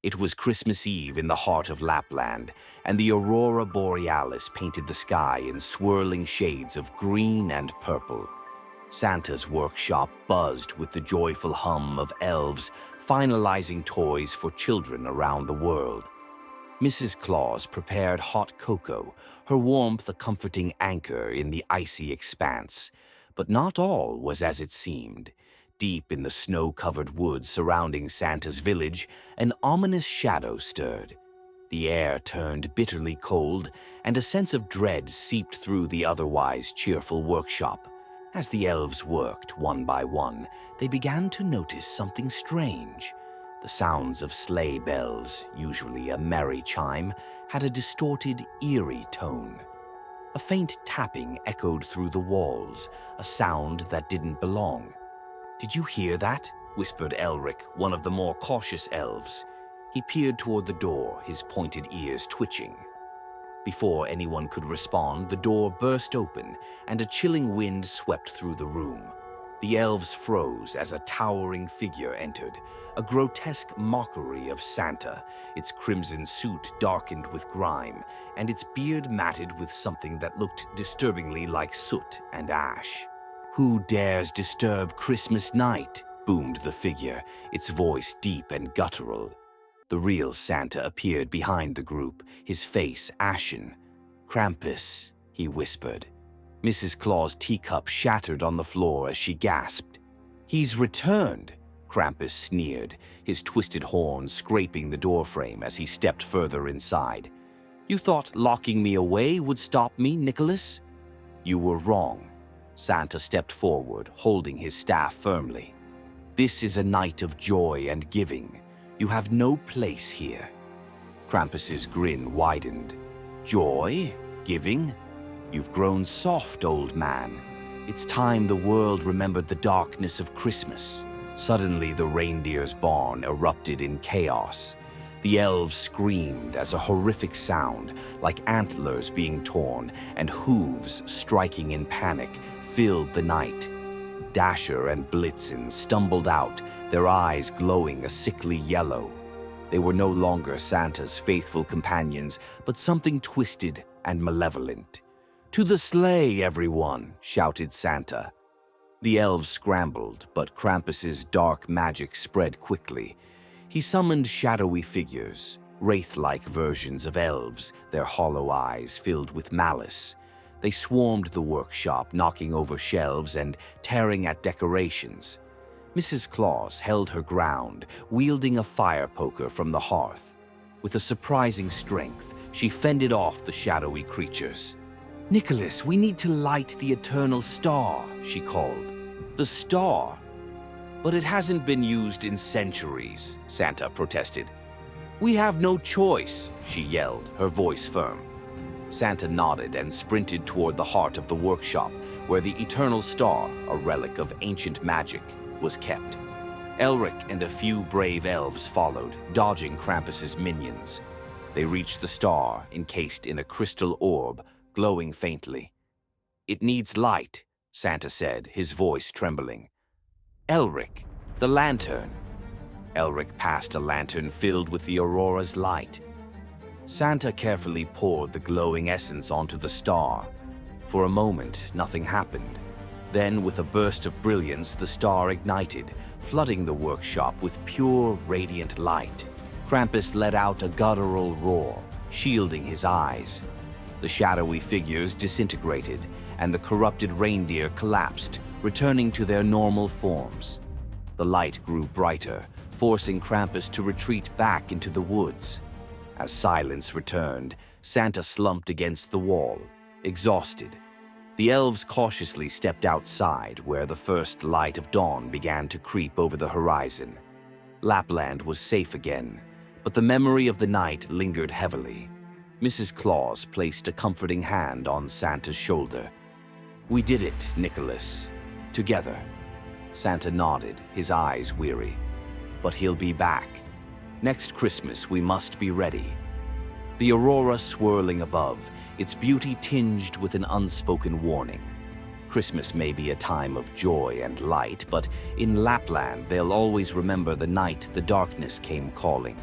It was Christmas Eve in the heart of Lapland, and the Aurora Borealis painted the sky in swirling shades of green and purple. Santa's workshop buzzed with the joyful hum of elves finalizing toys for children around the world. Mrs. Claus prepared hot cocoa, her warmth a comforting anchor in the icy expanse. But not all was as it seemed. Deep in the snow-covered woods surrounding Santa's village, an ominous shadow stirred. The air turned bitterly cold, and a sense of dread seeped through the otherwise cheerful workshop. As the elves worked one by one, they began to notice something strange. The sounds of sleigh bells, usually a merry chime, had a distorted, eerie tone. A faint tapping echoed through the walls, a sound that didn't belong. "Did you hear that?" whispered Elric, one of the more cautious elves. He peered toward the door, his pointed ears twitching. Before anyone could respond, the door burst open, and a chilling wind swept through the room. The elves froze as a towering figure entered, a grotesque mockery of Santa, its crimson suit darkened with grime, and its beard matted with something that looked disturbingly like soot and ash. "Who dares disturb Christmas night?" boomed the figure, its voice deep and guttural. The real Santa appeared behind the group, his face ashen. "Krampus," he whispered. Mrs. Claus' teacup shattered on the floor as she gasped. "He's returned," Krampus sneered, his twisted horns scraping the doorframe as he stepped further inside. "You thought locking me away would stop me, Nicholas? You were wrong." Santa stepped forward, holding his staff firmly. "This is a night of joy and giving. You have no place here." Krampus's grin widened. "Joy? Giving? You've grown soft, old man. It's time the world remembered the darkness of Christmas." Suddenly, the reindeer's barn erupted in chaos. The elves screamed as a horrific sound, like antlers being torn and hooves striking in panic, filled the night. Dasher and Blitzen stumbled out, their eyes glowing a sickly yellow. They were no longer Santa's faithful companions, but something twisted and malevolent. "To the sleigh, everyone!" shouted Santa. The elves scrambled, but Krampus's dark magic spread quickly. He summoned shadowy figures, wraith-like versions of elves, their hollow eyes filled with malice. They swarmed the workshop, knocking over shelves and tearing at decorations. Mrs. Claus held her ground, wielding a fire poker from the hearth. With a surprising strength, she fended off the shadowy creatures. "Nicholas, we need to light the eternal star," she called. "The star? But it hasn't been used in centuries," Santa protested. "We have no choice," she yelled, her voice firm. Santa nodded and sprinted toward the heart of the workshop, where the eternal star, a relic of ancient magic, was kept. Elric and a few brave elves followed, dodging Krampus's minions. They reached the star, encased in a crystal orb, glowing faintly. "It needs light," Santa said, his voice trembling. "Elric, the lantern." Elric passed a lantern filled with the aurora's light. Santa carefully poured the glowing essence onto the star. For a moment, nothing happened. Then, with a burst of brilliance, the star ignited, flooding the workshop with pure, radiant light. Krampus let out a guttural roar, shielding his eyes. The shadowy figures disintegrated, and the corrupted reindeer collapsed, returning to their normal forms. The light grew brighter, forcing Krampus to retreat back into the woods. As silence returned, Santa slumped against the wall, exhausted. The elves cautiously stepped outside, where the first light of dawn began to creep over the horizon. Lapland was safe again, but the memory of the night lingered heavily. Mrs. Claus placed a comforting hand on Santa's shoulder. "We did it, Nicholas. Together." Santa nodded, his eyes weary. "But he'll be back. Next Christmas we must be ready." The aurora swirling above, its beauty tinged with an unspoken warning. Christmas may be a time of joy and light, but in Lapland they'll always remember the night the darkness came calling.